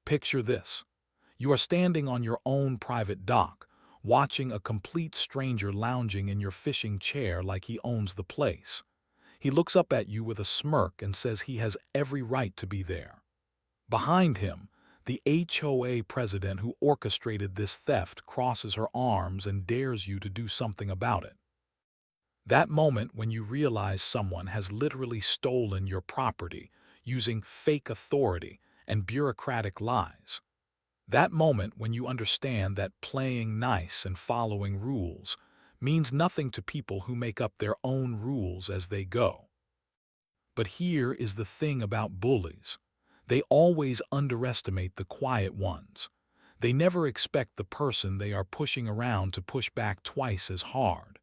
Picture this. You are standing on your own private dock, watching a complete stranger lounging in your fishing chair like he owns the place. He looks up at you with a smirk and says he has every right to be there. Behind him, the HOA president who orchestrated this theft crosses her arms and dares you to do something about it. That moment when you realize someone has literally stolen your property using fake authority and bureaucratic lies. That moment when you understand that playing nice and following rules means nothing to people who make up their own rules as they go. But here is the thing about bullies. They always underestimate the quiet ones. They never expect the person they are pushing around to push back twice as hard.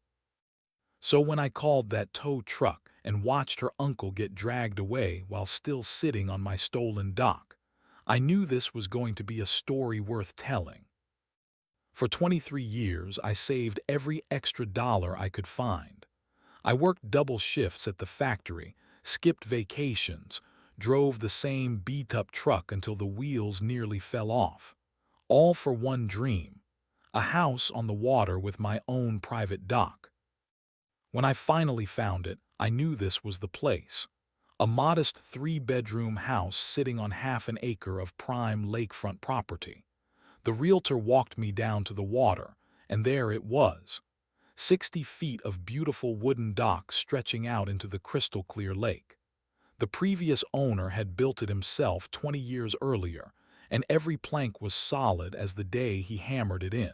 So when I called that tow truck and watched her uncle get dragged away while still sitting on my stolen dock, I knew this was going to be a story worth telling. For 23 years, I saved every extra dollar I could find. I worked double shifts at the factory, skipped vacations, drove the same beat-up truck until the wheels nearly fell off. All for one dream: a house on the water with my own private dock. When I finally found it, I knew this was the place. A modest 3-bedroom house sitting on half an acre of prime lakefront property. The realtor walked me down to the water, and there it was. 60 feet of beautiful wooden dock stretching out into the crystal-clear lake. The previous owner had built it himself 20 years earlier, and every plank was solid as the day he hammered it in.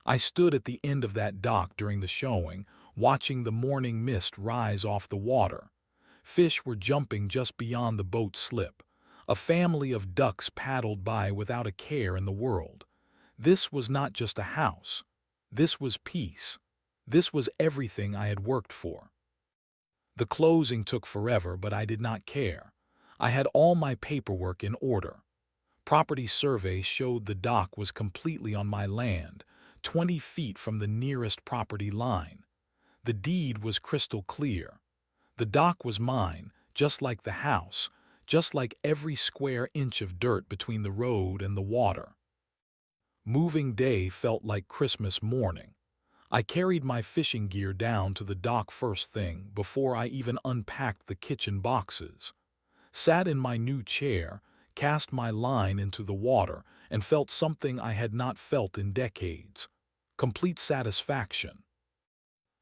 I stood at the end of that dock during the showing, watching the morning mist rise off the water. Fish were jumping just beyond the boat slip. A family of ducks paddled by without a care in the world. This was not just a house. This was peace. This was everything I had worked for. The closing took forever, but I did not care. I had all my paperwork in order. Property survey showed the dock was completely on my land, 20 feet from the nearest property line. The deed was crystal clear. The dock was mine, just like the house, just like every square inch of dirt between the road and the water. Moving day felt like Christmas morning. I carried my fishing gear down to the dock first thing before I even unpacked the kitchen boxes. Sat in my new chair, cast my line into the water, and felt something I had not felt in decades: complete satisfaction.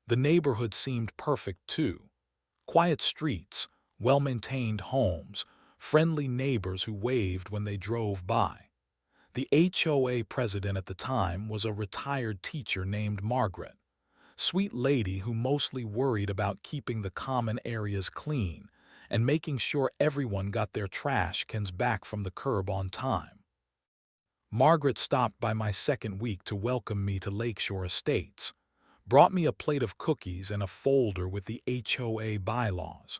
The neighborhood seemed perfect too. Quiet streets, well-maintained homes, friendly neighbors who waved when they drove by. The HOA president at the time was a retired teacher named Margaret. Sweet lady who mostly worried about keeping the common areas clean and making sure everyone got their trash cans back from the curb on time. Margaret stopped by my second week to welcome me to Lakeshore Estates, brought me a plate of cookies and a folder with the HOA bylaws.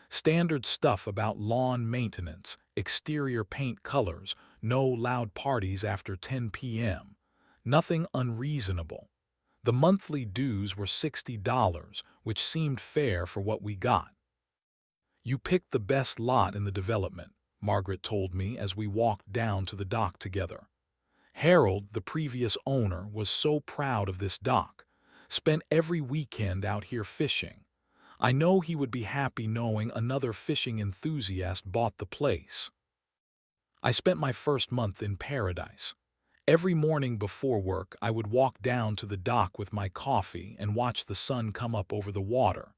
Standard stuff about lawn maintenance, exterior paint colors, no loud parties after 10 p.m. Nothing unreasonable. The monthly dues were $60, which seemed fair for what we got. "You picked the best lot in the development," Margaret told me as we walked down to the dock together. Harold, the previous owner, was so proud of this dock. Spent every weekend out here fishing. I know he would be happy knowing another fishing enthusiast bought the place. I spent my first month in paradise. Every morning before work, I would walk down to the dock with my coffee and watch the sun come up over the water.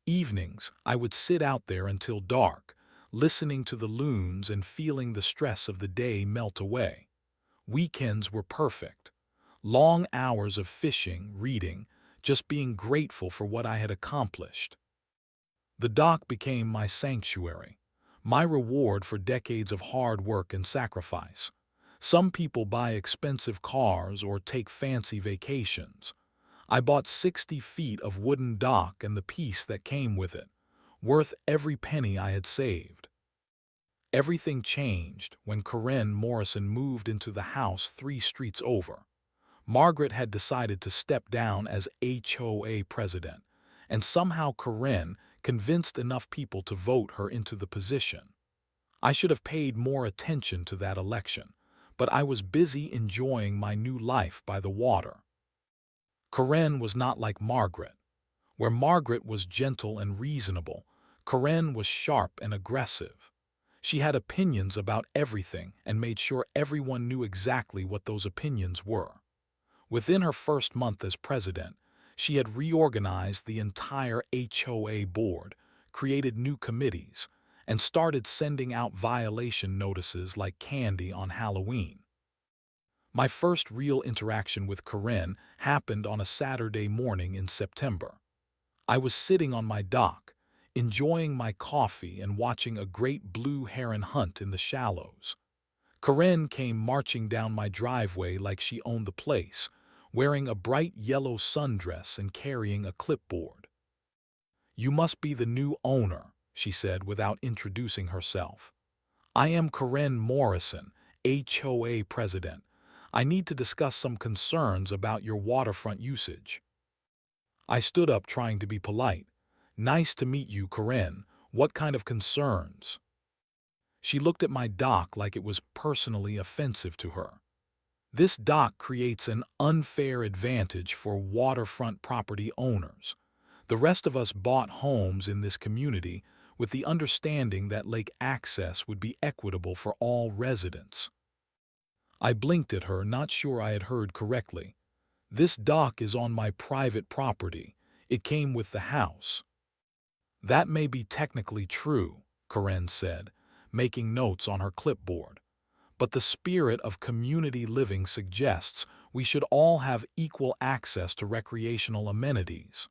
Evenings, I would sit out there until dark, listening to the loons and feeling the stress of the day melt away. Weekends were perfect. Long hours of fishing, reading, just being grateful for what I had accomplished. The dock became my sanctuary, my reward for decades of hard work and sacrifice. Some people buy expensive cars or take fancy vacations. I bought 60 feet of wooden dock and the peace that came with it, worth every penny I had saved. Everything changed when Karen Morrison moved into the house 3 streets over. Margaret had decided to step down as HOA president, and somehow Karen convinced enough people to vote her into the position. I should have paid more attention to that election, but I was busy enjoying my new life by the water. Karen was not like Margaret. Where Margaret was gentle and reasonable, Karen was sharp and aggressive. She had opinions about everything and made sure everyone knew exactly what those opinions were. Within her first month as president, she had reorganized the entire HOA board, created new committees, and started sending out violation notices like candy on Halloween. My first real interaction with Karen happened on a Saturday morning in September. I was sitting on my dock, enjoying my coffee and watching a great blue heron hunt in the shallows. Karen came marching down my driveway like she owned the place, wearing a bright yellow sundress and carrying a clipboard. "You must be the new owner," she said without introducing herself. "I am Karen Morrison, HOA president. I need to discuss some concerns about your waterfront usage." I stood up trying to be polite. "Nice to meet you, Karen. What kind of concerns?" She looked at my dock like it was personally offensive to her. "This dock creates an unfair advantage for waterfront property owners. The rest of us bought homes in this community with the understanding that lake access would be equitable for all residents." I blinked at her, not sure I had heard correctly. "This dock is on my private property. It came with the house." "That may be technically true," Karen said, making notes on her clipboard. "But the spirit of community living suggests we should all have equal access to recreational amenities."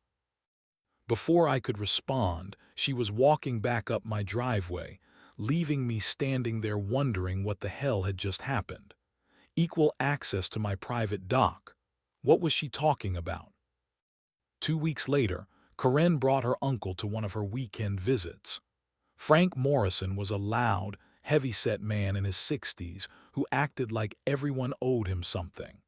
Before I could respond, she was walking back up my driveway, leaving me standing there wondering what the hell had just happened. Equal access to my private dock. What was she talking about? 2 weeks later, Karen brought her uncle to one of her weekend visits. Frank Morrison was a loud, heavy-set man in his 60s who acted like everyone owed him something.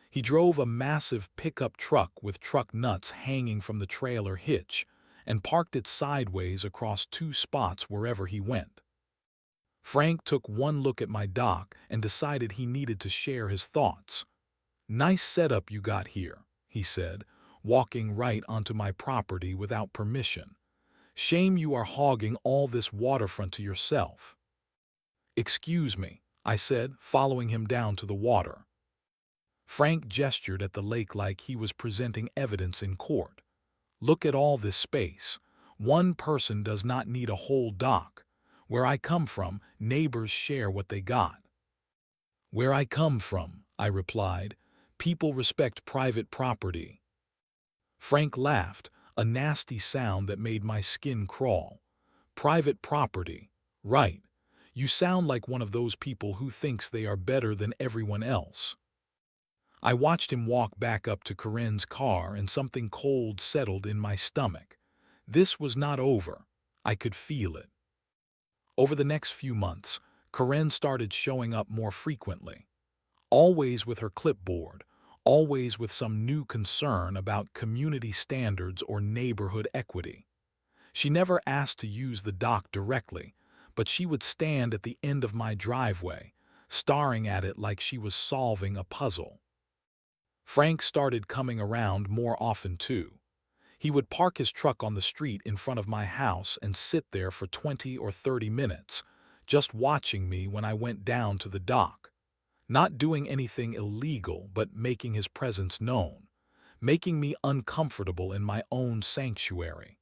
He drove a massive pickup truck with truck nuts hanging from the trailer hitch and parked it sideways across 2 spots wherever he went. Frank took one look at my dock and decided he needed to share his thoughts. "Nice setup you got here," he said, walking right onto my property without permission. "Shame you are hogging all this waterfront to yourself." "Excuse me," I said, following him down to the water. Frank gestured at the lake like he was presenting evidence in court. "Look at all this space. One person does not need a whole dock. Where I come from, neighbors share what they got." "Where I come from," I replied, "people respect private property." Frank laughed, a nasty sound that made my skin crawl. "Private property. Right. You sound like one of those people who thinks they are better than everyone else." I watched him walk back up to Karen's car and something cold settled in my stomach. This was not over. I could feel it. Over the next few months, Karen started showing up more frequently. Always with her clipboard, always with some new concern about community standards or neighborhood equity. She never asked to use the dock directly, but she would stand at the end of my driveway, staring at it like she was solving a puzzle. Frank started coming around more often too. He would park his truck on the street in front of my house and sit there for 20 or 30 minutes, just watching me when I went down to the dock. Not doing anything illegal, but making his presence known, making me uncomfortable in my own sanctuary.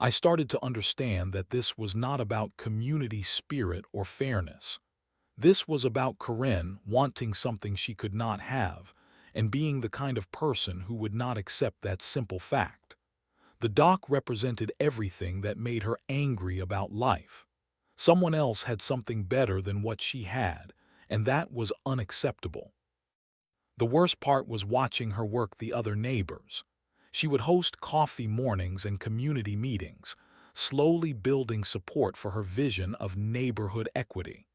I started to understand that this was not about community spirit or fairness. This was about Karen wanting something she could not have, and being the kind of person who would not accept that simple fact. The dock represented everything that made her angry about life. Someone else had something better than what she had, and that was unacceptable. The worst part was watching her work the other neighbors. She would host coffee mornings and community meetings, slowly building support for her vision of neighborhood equity.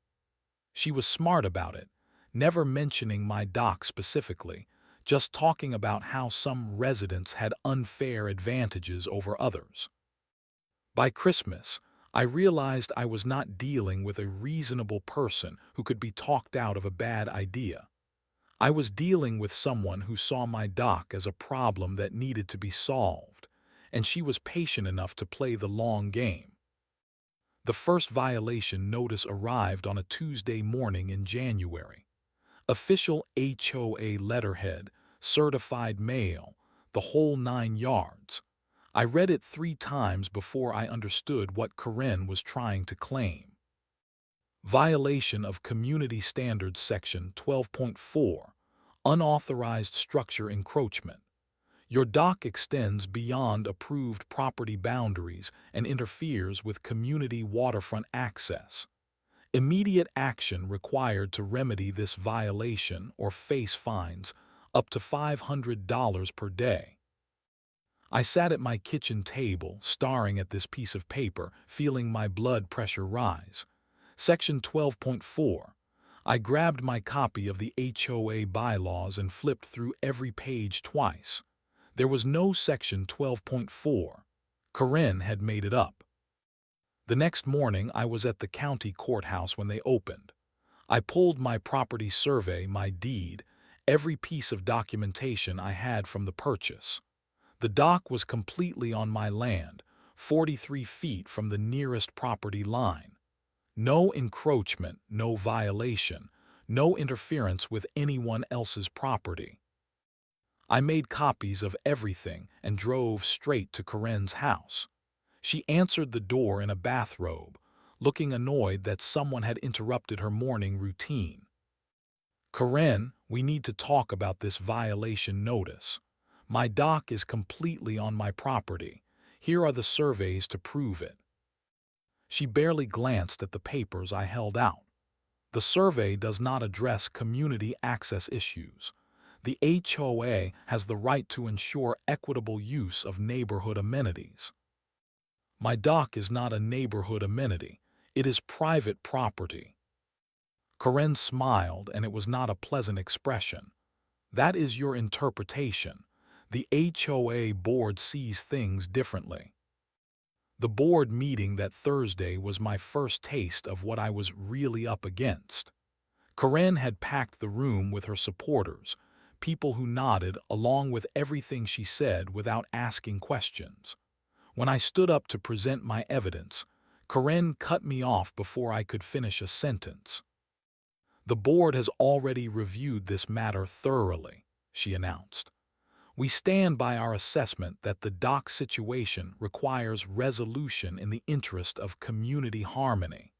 She was smart about it, never mentioning my dock specifically, just talking about how some residents had unfair advantages over others. By Christmas, I realized I was not dealing with a reasonable person who could be talked out of a bad idea. I was dealing with someone who saw my dock as a problem that needed to be solved, and she was patient enough to play the long game. The first violation notice arrived on a Tuesday morning in January. Official HOA letterhead, certified mail, the whole 9 yards. I read it 3 times before I understood what Karen was trying to claim. Violation of Community Standards Section 12.4, Unauthorized Structure Encroachment. Your dock extends beyond approved property boundaries and interferes with community waterfront access. Immediate action required to remedy this violation or face fines up to $500 per day. I sat at my kitchen table, staring at this piece of paper, feeling my blood pressure rise. Section 12.4. I grabbed my copy of the HOA bylaws and flipped through every page twice. There was no Section 12.4. Karen had made it up. The next morning, I was at the county courthouse when they opened. I pulled my property survey, my deed, every piece of documentation I had from the purchase. The dock was completely on my land, 43 feet from the nearest property line. No encroachment, no violation, no interference with anyone else's property. I made copies of everything and drove straight to Karen's house. She answered the door in a bathrobe, looking annoyed that someone had interrupted her morning routine. "Karen, we need to talk about this violation notice. My dock is completely on my property. Here are the surveys to prove it." She barely glanced at the papers I held out. The survey does not address community access issues. The HOA has the right to ensure equitable use of neighborhood amenities. My dock is not a neighborhood amenity. It is private property. Karen smiled, and it was not a pleasant expression. That is your interpretation. The HOA board sees things differently. The board meeting that Thursday was my first taste of what I was really up against. Karen had packed the room with her supporters, people who nodded along with everything she said without asking questions. When I stood up to present my evidence, Karen cut me off before I could finish a sentence. "The board has already reviewed this matter thoroughly," she announced. "We stand by our assessment that the dock situation requires resolution in the interest of community harmony."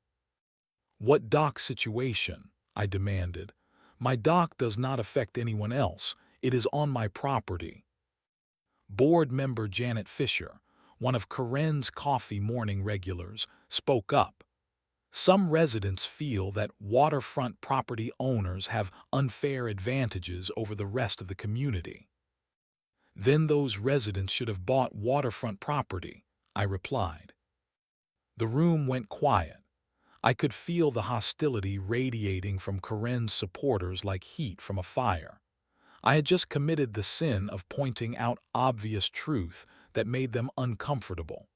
"What dock situation?" I demanded. "My dock does not affect anyone else. It is on my property." Board member Janet Fisher, one of Karen's coffee morning regulars, spoke up. "Some residents feel that waterfront property owners have unfair advantages over the rest of the community." "Then those residents should have bought waterfront property," I replied. The room went quiet. I could feel the hostility radiating from Karen's supporters like heat from a fire. I had just committed the sin of pointing out obvious truth that made them uncomfortable.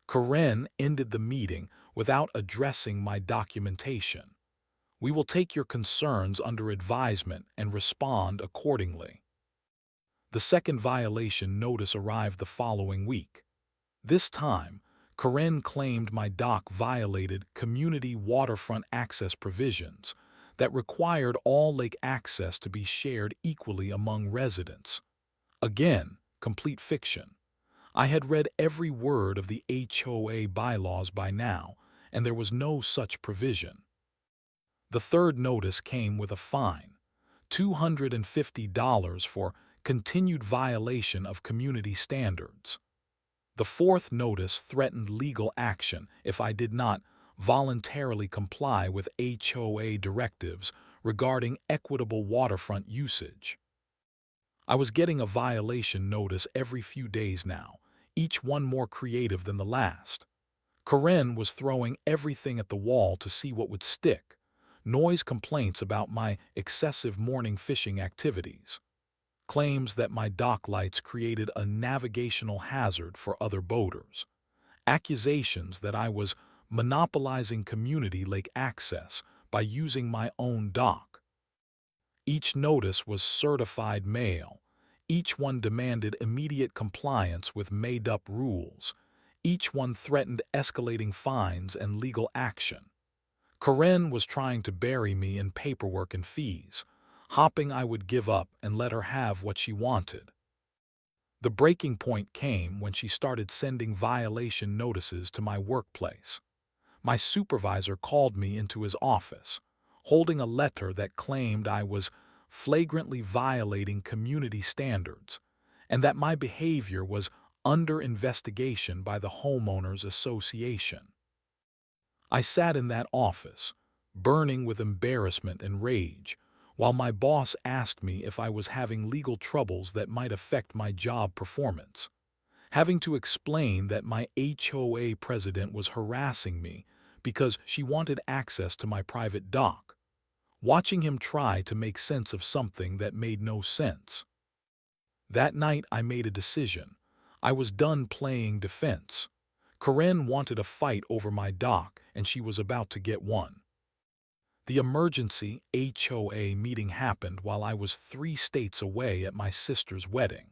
Karen ended the meeting without addressing my documentation. "We will take your concerns under advisement and respond accordingly." The second violation notice arrived the following week. This time, Karen claimed my dock violated community waterfront access provisions that required all lake access to be shared equally among residents. Again, complete fiction. I had read every word of the HOA bylaws by now, and there was no such provision. The third notice came with a fine, $250 for continued violation of community standards. The fourth notice threatened legal action if I did not voluntarily comply with HOA directives regarding equitable waterfront usage. I was getting a violation notice every few days now, each one more creative than the last. Karen was throwing everything at the wall to see what would stick. Noise complaints about my excessive morning fishing activities. Claims that my dock lights created a navigational hazard for other boaters. accusations that I was monopolizing community lake access by using my own dock. Each notice was certified mail. Each one demanded immediate compliance with made-up rules. Each one threatened escalating fines and legal action. Karen was trying to bury me in paperwork and fees, hoping I would give up and let her have what she wanted. The breaking point came when she started sending violation notices to my workplace. My supervisor called me into his office, holding a letter that claimed I was flagrantly violating community standards and that my behavior was under investigation by the Homeowners Association. I sat in that office, burning with embarrassment and rage, while my boss asked me if I was having legal troubles that might affect my job performance. Having to explain that my HOA president was harassing me because she wanted access to my private dock. Watching him try to make sense of something that made no sense. That night I made a decision. I was done playing defense. Karen wanted a fight over my dock, and she was about to get one. The emergency HOA meeting happened while I was 3 states away at my sister's wedding.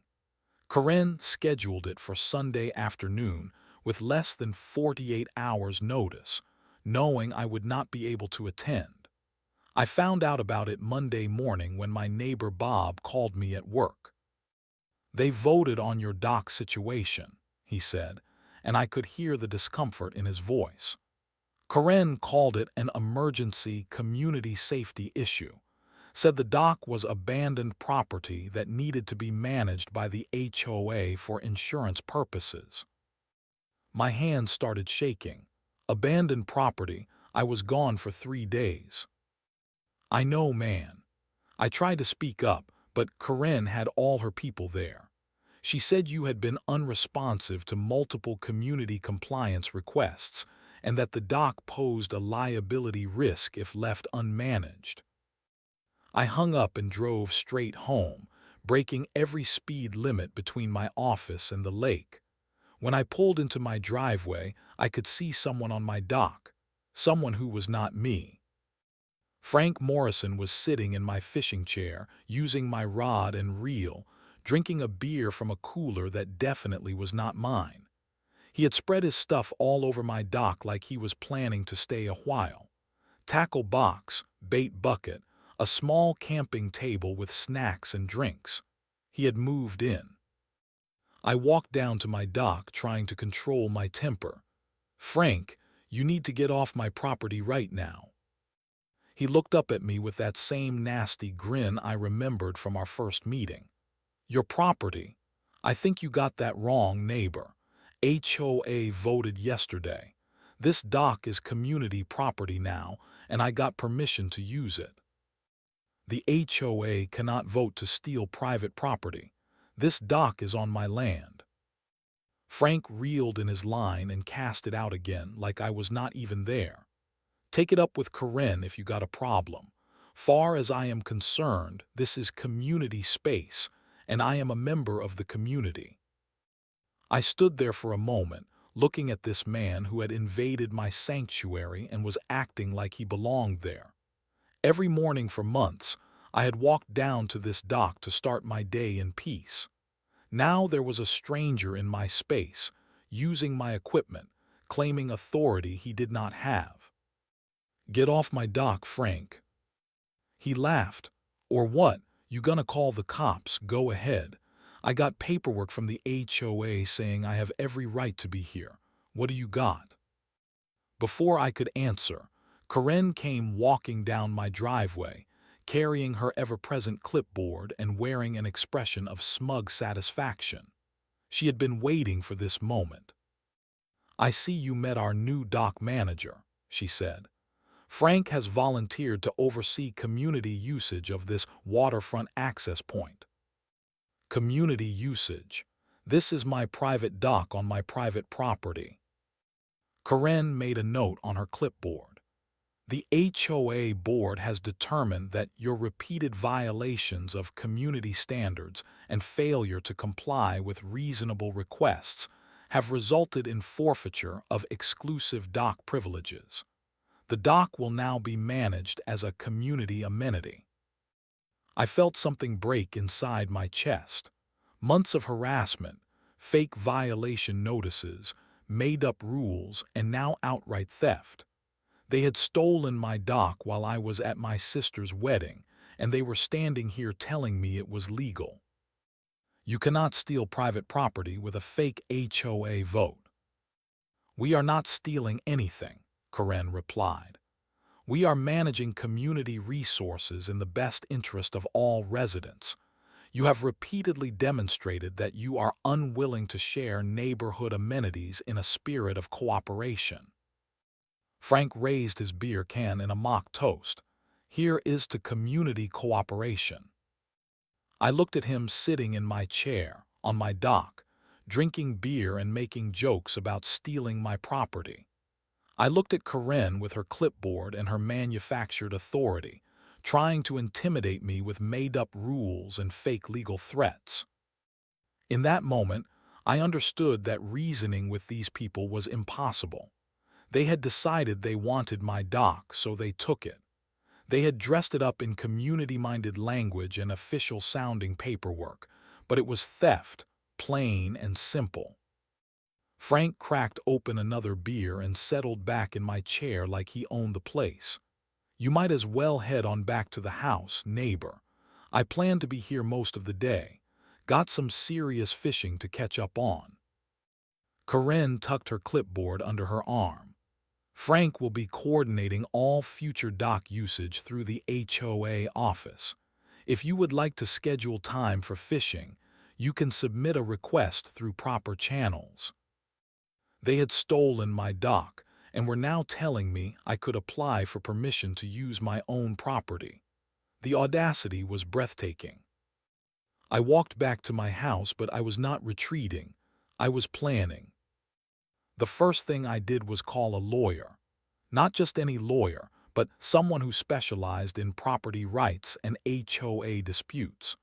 Karen scheduled it for Sunday afternoon with less than 48 hours' notice, knowing I would not be able to attend. I found out about it Monday morning when my neighbor Bob called me at work. "They voted on your dock situation," he said, and I could hear the discomfort in his voice. Karen called it an emergency community safety issue, said the dock was abandoned property that needed to be managed by the HOA for insurance purposes. My hands started shaking. Abandoned property, I was gone for 3 days. "I know, man." I tried to speak up, but Karen had all her people there. She said you had been unresponsive to multiple community compliance requests and that the dock posed a liability risk if left unmanaged. I hung up and drove straight home, breaking every speed limit between my office and the lake. When I pulled into my driveway, I could see someone on my dock, someone who was not me. Frank Morrison was sitting in my fishing chair, using my rod and reel, drinking a beer from a cooler that definitely was not mine. He had spread his stuff all over my dock like he was planning to stay a while. Tackle box, bait bucket, a small camping table with snacks and drinks. He had moved in. I walked down to my dock, trying to control my temper. "Frank, you need to get off my property right now." He looked up at me with that same nasty grin I remembered from our first meeting. "Your property? I think you got that wrong, neighbor. HOA voted yesterday. This dock is community property now, and I got permission to use it." "The HOA cannot vote to steal private property. This dock is on my land." Frank reeled in his line and cast it out again like I was not even there. "Take it up with Karen if you got a problem. Far as I am concerned, this is community space, and I am a member of the community." I stood there for a moment, looking at this man who had invaded my sanctuary and was acting like he belonged there. Every morning for months, I had walked down to this dock to start my day in peace. Now there was a stranger in my space, using my equipment, claiming authority he did not have. "Get off my dock, Frank." He laughed. "Or what? You gonna call the cops? Go ahead. I got paperwork from the HOA saying I have every right to be here. What do you got?" Before I could answer, Karen came walking down my driveway, carrying her ever-present clipboard and wearing an expression of smug satisfaction. She had been waiting for this moment. "I see you met our new dock manager," she said. "Frank has volunteered to oversee community usage of this waterfront access point." Community usage. This is my private dock on my private property. Karen made a note on her clipboard. "The HOA board has determined that your repeated violations of community standards and failure to comply with reasonable requests have resulted in forfeiture of exclusive dock privileges. The dock will now be managed as a community amenity. I felt something break inside my chest. Months of harassment, fake violation notices, made-up rules, and now outright theft. They had stolen my dock while I was at my sister's wedding, and they were standing here telling me it was legal. You cannot steal private property with a fake HOA vote. We are not stealing anything, Karen replied. We are managing community resources in the best interest of all residents. You have repeatedly demonstrated that you are unwilling to share neighborhood amenities in a spirit of cooperation. Frank raised his beer can in a mock toast. Here is to community cooperation. I looked at him sitting in my chair, on my dock, drinking beer and making jokes about stealing my property. I looked at Karen with her clipboard and her manufactured authority, trying to intimidate me with made-up rules and fake legal threats. In that moment, I understood that reasoning with these people was impossible. They had decided they wanted my dock, so they took it. They had dressed it up in community-minded language and official-sounding paperwork, but it was theft, plain and simple. Frank cracked open another beer and settled back in my chair like he owned the place. You might as well head on back to the house, neighbor. I plan to be here most of the day. Got some serious fishing to catch up on. Karen tucked her clipboard under her arm. Frank will be coordinating all future dock usage through the HOA office. If you would like to schedule time for fishing, you can submit a request through proper channels. They had stolen my dock and were now telling me I could apply for permission to use my own property. The audacity was breathtaking. I walked back to my house, but I was not retreating. I was planning. The first thing I did was call a lawyer. Not just any lawyer, but someone who specialized in property rights and HOA disputes.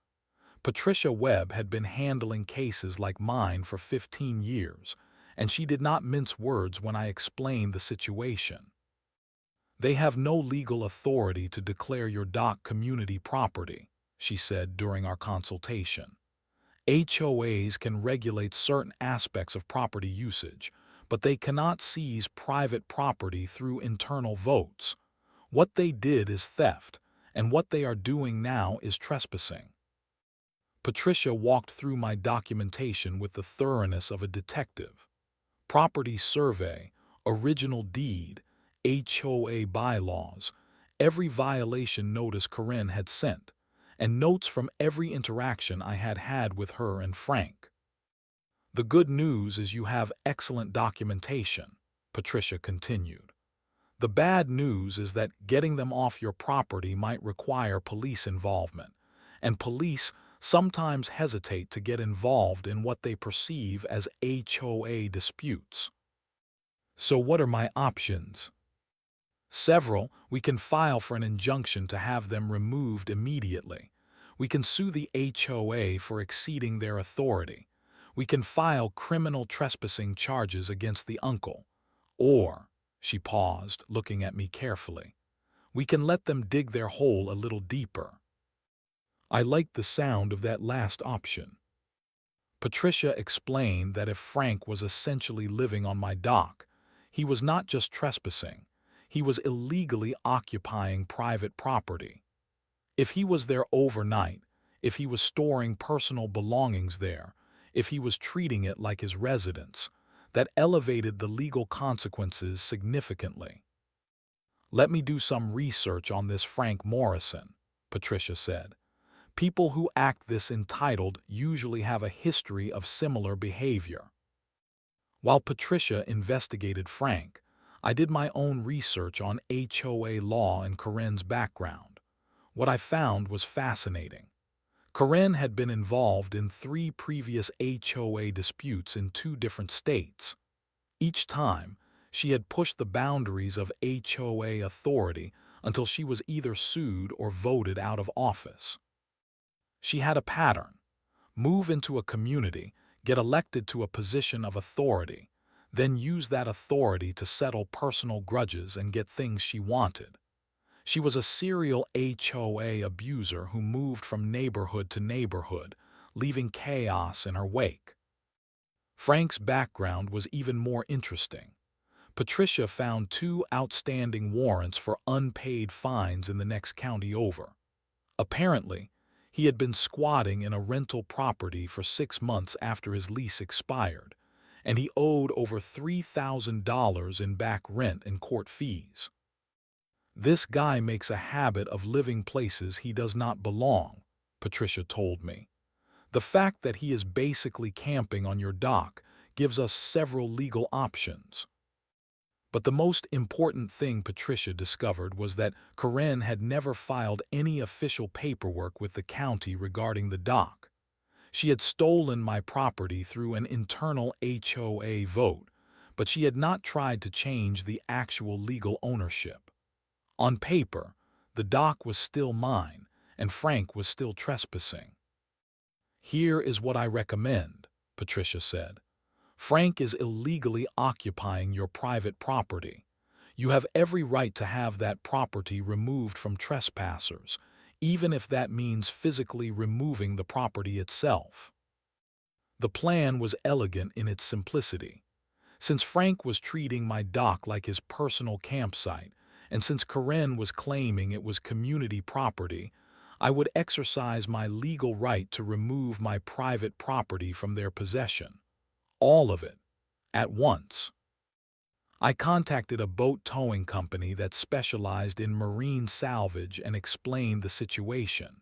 Patricia Webb had been handling cases like mine for 15 years, and she did not mince words when I explained the situation. They have no legal authority to declare your dock community property, she said during our consultation. HOAs can regulate certain aspects of property usage, but they cannot seize private property through internal votes. What they did is theft, and what they are doing now is trespassing. Patricia walked through my documentation with the thoroughness of a detective. Property survey, original deed, HOA bylaws, every violation notice Karen had sent, and notes from every interaction I had had with her and Frank. The good news is you have excellent documentation, Patricia continued. The bad news is that getting them off your property might require police involvement, and police sometimes hesitate to get involved in what they perceive as HOA disputes. So what are my options? Several. We can file for an injunction to have them removed immediately. We can sue the HOA for exceeding their authority. We can file criminal trespassing charges against the uncle. Or, she paused, looking at me carefully, we can let them dig their hole a little deeper. I liked the sound of that last option. Patricia explained that if Frank was essentially living on my dock, he was not just trespassing, he was illegally occupying private property. If he was there overnight, if he was storing personal belongings there, if he was treating it like his residence, that elevated the legal consequences significantly. Let me do some research on this Frank Morrison, Patricia said. People who act this entitled usually have a history of similar behavior. While Patricia investigated Frank, I did my own research on HOA law and Karen's background. What I found was fascinating. Karen had been involved in 3 previous HOA disputes in 2 different states. Each time, she had pushed the boundaries of HOA authority until she was either sued or voted out of office. She had a pattern: move into a community, get elected to a position of authority, then use that authority to settle personal grudges and get things she wanted. She was a serial HOA abuser who moved from neighborhood to neighborhood, leaving chaos in her wake. Frank's background was even more interesting. Patricia found 2 outstanding warrants for unpaid fines in the next county over. Apparently, he had been squatting in a rental property for 6 months after his lease expired, and he owed over $3,000 in back rent and court fees. This guy makes a habit of living places he does not belong, Patricia told me. The fact that he is basically camping on your dock gives us several legal options. But the most important thing Patricia discovered was that Karen had never filed any official paperwork with the county regarding the dock. She had stolen my property through an internal HOA vote, but she had not tried to change the actual legal ownership. On paper, the dock was still mine, and Frank was still trespassing. "Here is what I recommend," Patricia said. "Frank is illegally occupying your private property. You have every right to have that property removed from trespassers, even if that means physically removing the property itself." The plan was elegant in its simplicity. Since Frank was treating my dock like his personal campsite, and since Karen was claiming it was community property, I would exercise my legal right to remove my private property from their possession. All of it, at once. I contacted a boat towing company that specialized in marine salvage and explained the situation.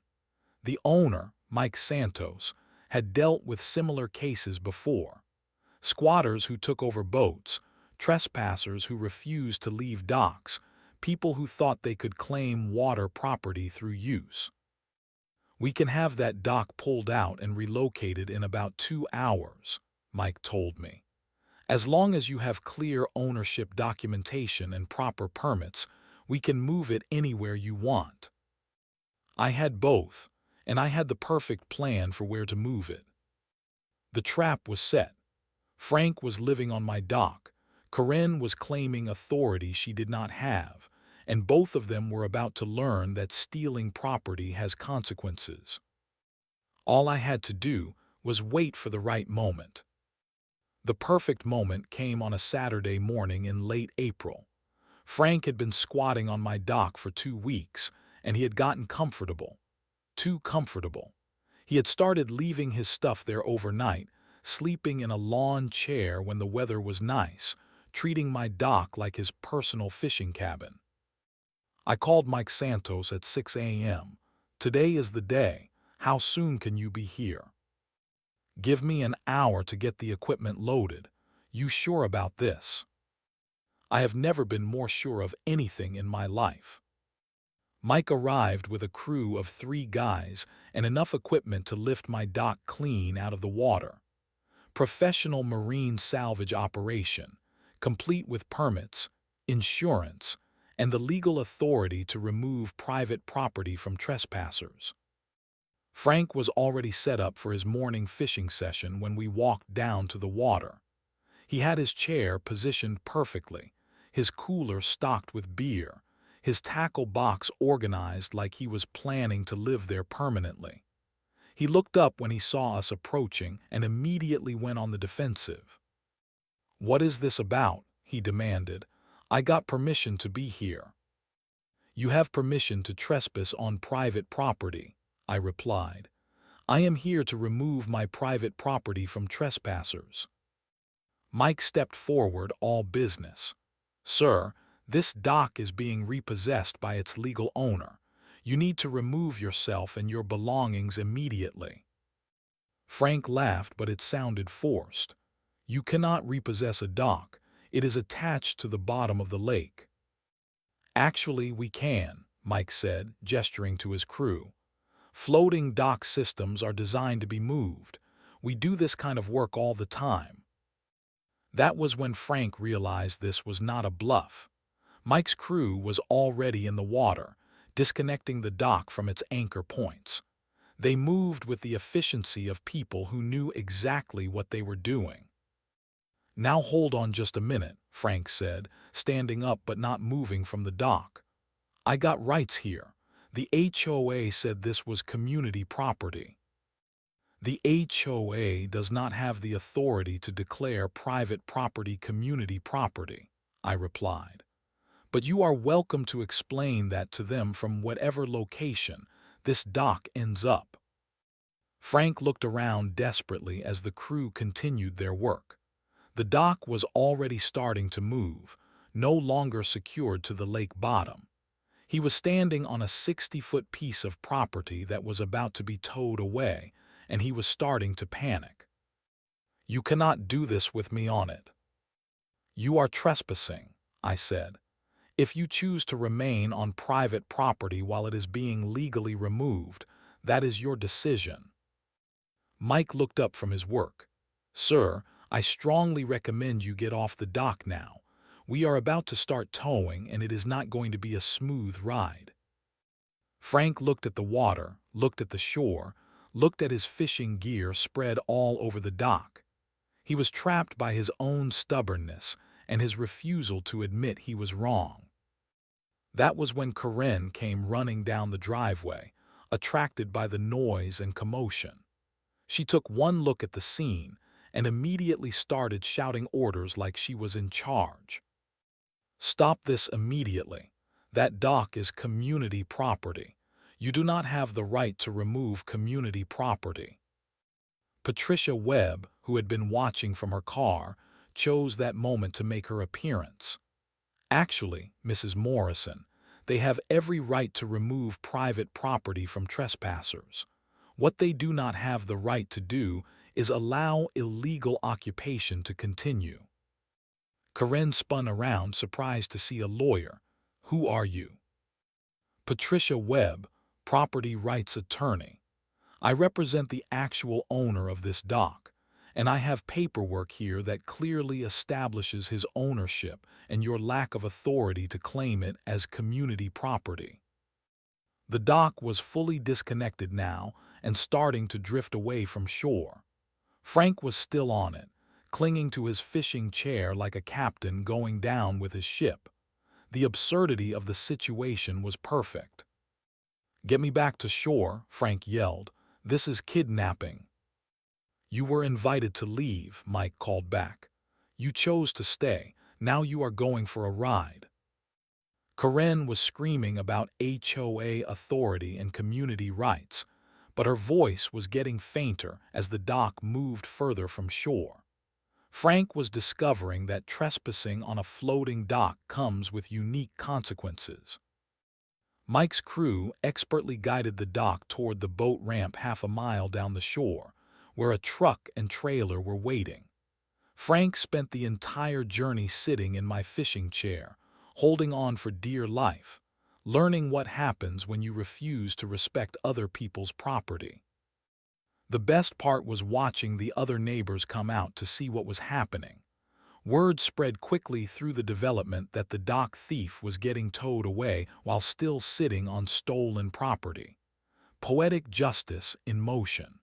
The owner, Mike Santos, had dealt with similar cases before. Squatters who took over boats, trespassers who refused to leave docks, people who thought they could claim water property through use. "We can have that dock pulled out and relocated in about 2 hours," Mike told me. "As long as you have clear ownership documentation and proper permits, we can move it anywhere you want." I had both, and I had the perfect plan for where to move it. The trap was set. Frank was living on my dock, Karen was claiming authority she did not have, and both of them were about to learn that stealing property has consequences. All I had to do was wait for the right moment. The perfect moment came on a Saturday morning in late April. Frank had been squatting on my dock for 2 weeks, and he had gotten comfortable. Too comfortable. He had started leaving his stuff there overnight, sleeping in a lawn chair when the weather was nice, treating my dock like his personal fishing cabin. I called Mike Santos at 6 a.m. "Today is the day. How soon can you be here?" "Give me an hour to get the equipment loaded. You sure about this?" I have never been more sure of anything in my life. Mike arrived with a crew of 3 guys and enough equipment to lift my dock clean out of the water. Professional marine salvage operation, complete with permits, insurance, and the legal authority to remove private property from trespassers. Frank was already set up for his morning fishing session when we walked down to the water. He had his chair positioned perfectly, his cooler stocked with beer, his tackle box organized like he was planning to live there permanently. He looked up when he saw us approaching and immediately went on the defensive. "What is this about?" he demanded. "I got permission to be here." "You have permission to trespass on private property," I replied. "I am here to remove my private property from trespassers." Mike stepped forward, all business. "Sir, this dock is being repossessed by its legal owner. You need to remove yourself and your belongings immediately." Frank laughed, but it sounded forced. "You cannot repossess a dock. It is attached to the bottom of the lake." "Actually, we can," Mike said, gesturing to his crew. "Floating dock systems are designed to be moved. We do this kind of work all the time." That was when Frank realized this was not a bluff. Mike's crew was already in the water, disconnecting the dock from its anchor points. They moved with the efficiency of people who knew exactly what they were doing. "Now hold on just a minute," Frank said, standing up but not moving from the dock. "I got rights here. The HOA said this was community property." "The HOA does not have the authority to declare private property community property," I replied. "But you are welcome to explain that to them from whatever location this dock ends up." Frank looked around desperately as the crew continued their work. The dock was already starting to move, no longer secured to the lake bottom. He was standing on a 60-foot piece of property that was about to be towed away, and he was starting to panic. "You cannot do this with me on it." "You are trespassing," I said. "If you choose to remain on private property while it is being legally removed, that is your decision." Mike looked up from his work. "Sir, I strongly recommend you get off the dock now. We are about to start towing, and it is not going to be a smooth ride." Frank looked at the water, looked at the shore, looked at his fishing gear spread all over the dock. He was trapped by his own stubbornness and his refusal to admit he was wrong. That was when Karen came running down the driveway, attracted by the noise and commotion. She took one look at the scene and immediately started shouting orders like she was in charge. "Stop this immediately. That dock is community property. You do not have the right to remove community property." Patricia Webb, who had been watching from her car, chose that moment to make her appearance. "Actually, Mrs. Morrison, they have every right to remove private property from trespassers. What they do not have the right to do is allow illegal occupation to continue." Karen spun around, surprised to see a lawyer. "Who are you?" "Patricia Webb, property rights attorney. I represent the actual owner of this dock, and I have paperwork here that clearly establishes his ownership and your lack of authority to claim it as community property." The dock was fully disconnected now and starting to drift away from shore. Frank was still on it, clinging to his fishing chair like a captain going down with his ship. The absurdity of the situation was perfect. "Get me back to shore," Frank yelled. "This is kidnapping." "You were invited to leave," Mike called back. "You chose to stay. Now you are going for a ride." Karen was screaming about HOA authority and community rights, but her voice was getting fainter as the dock moved further from shore. Frank was discovering that trespassing on a floating dock comes with unique consequences. Mike's crew expertly guided the dock toward the boat ramp half a mile down the shore, where a truck and trailer were waiting. Frank spent the entire journey sitting in my fishing chair, holding on for dear life, learning what happens when you refuse to respect other people's property. The best part was watching the other neighbors come out to see what was happening. Word spread quickly through the development that the dock thief was getting towed away while still sitting on stolen property. Poetic justice in motion.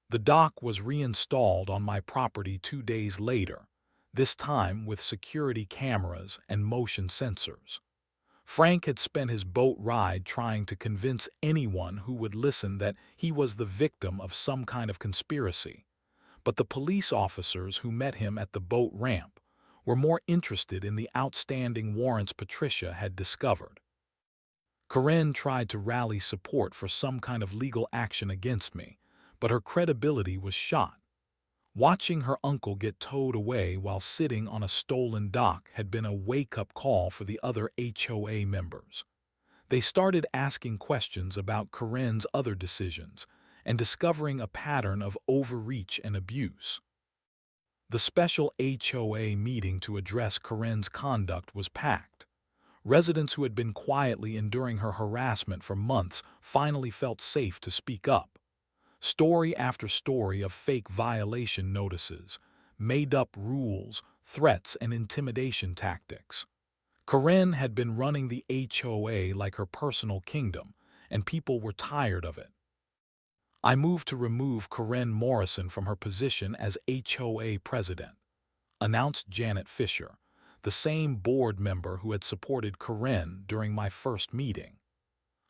The dock was reinstalled on my property 2 days later, this time with security cameras and motion sensors. Frank had spent his boat ride trying to convince anyone who would listen that he was the victim of some kind of conspiracy. But the police officers who met him at the boat ramp were more interested in the outstanding warrants Patricia had discovered. Karen tried to rally support for some kind of legal action against me, but her credibility was shot. Watching her uncle get towed away while sitting on a stolen dock had been a wake-up call for the other HOA members. They started asking questions about Karen's other decisions and discovering a pattern of overreach and abuse. The special HOA meeting to address Karen's conduct was packed. Residents who had been quietly enduring her harassment for months finally felt safe to speak up. Story after story of fake violation notices, made-up rules, threats, and intimidation tactics. Karen had been running the HOA like her personal kingdom, and people were tired of it. I moved to remove Karen Morrison from her position as HOA president, announced Janet Fisher, the same board member who had supported Karen during my first meeting.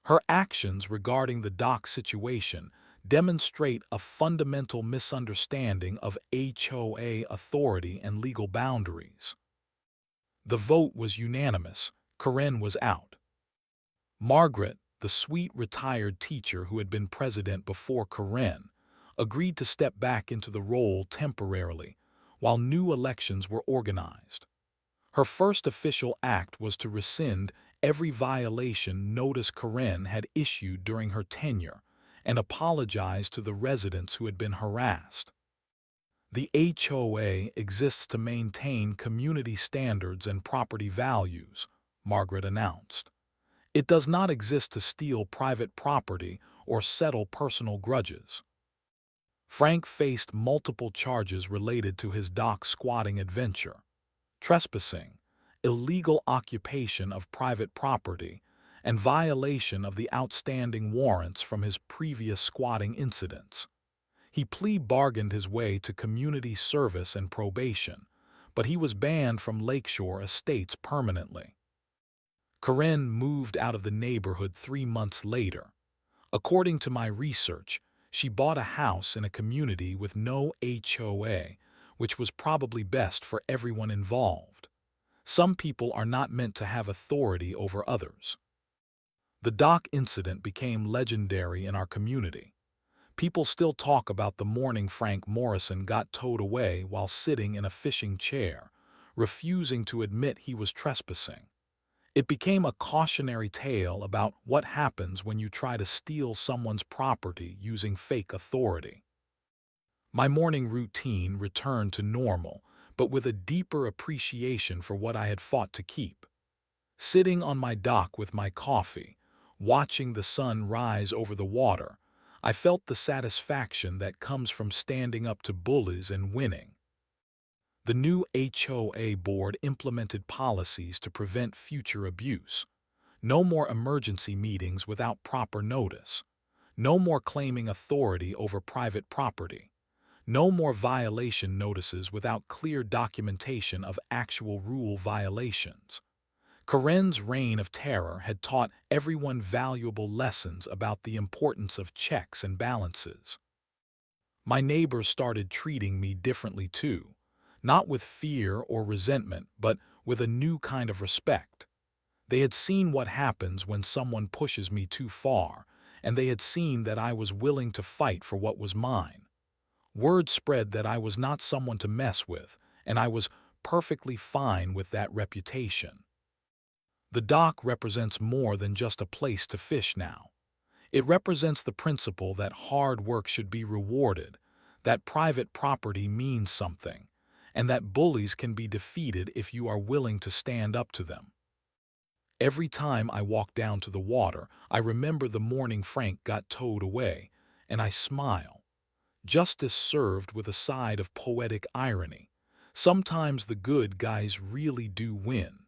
Her actions regarding the dock situation demonstrate a fundamental misunderstanding of HOA authority and legal boundaries. The vote was unanimous. Karen was out. Margaret, the sweet retired teacher who had been president before Karen, agreed to step back into the role temporarily while new elections were organized. Her first official act was to rescind every violation notice Karen had issued during her tenure and apologize to the residents who had been harassed. The HOA exists to maintain community standards and property values, Margaret announced. It does not exist to steal private property or settle personal grudges. Frank faced multiple charges related to his dock squatting adventure: trespassing, illegal occupation of private property, and violation of the outstanding warrants from his previous squatting incidents. He plea-bargained his way to community service and probation, but he was banned from Lakeshore Estates permanently. Karen moved out of the neighborhood 3 months later. According to my research, she bought a house in a community with no HOA, which was probably best for everyone involved. Some people are not meant to have authority over others. The dock incident became legendary in our community. People still talk about the morning Frank Morrison got towed away while sitting in a fishing chair, refusing to admit he was trespassing. It became a cautionary tale about what happens when you try to steal someone's property using fake authority. My morning routine returned to normal, but with a deeper appreciation for what I had fought to keep. Sitting on my dock with my coffee, watching the sun rise over the water, I felt the satisfaction that comes from standing up to bullies and winning. The new HOA board implemented policies to prevent future abuse. No more emergency meetings without proper notice. No more claiming authority over private property. No more violation notices without clear documentation of actual rule violations. Karen's reign of terror had taught everyone valuable lessons about the importance of checks and balances. My neighbors started treating me differently too, not with fear or resentment, but with a new kind of respect. They had seen what happens when someone pushes me too far, and they had seen that I was willing to fight for what was mine. Word spread that I was not someone to mess with, and I was perfectly fine with that reputation. The dock represents more than just a place to fish now. It represents the principle that hard work should be rewarded, that private property means something, and that bullies can be defeated if you are willing to stand up to them. Every time I walk down to the water, I remember the morning Frank got towed away, and I smile. Justice served with a side of poetic irony. Sometimes the good guys really do win.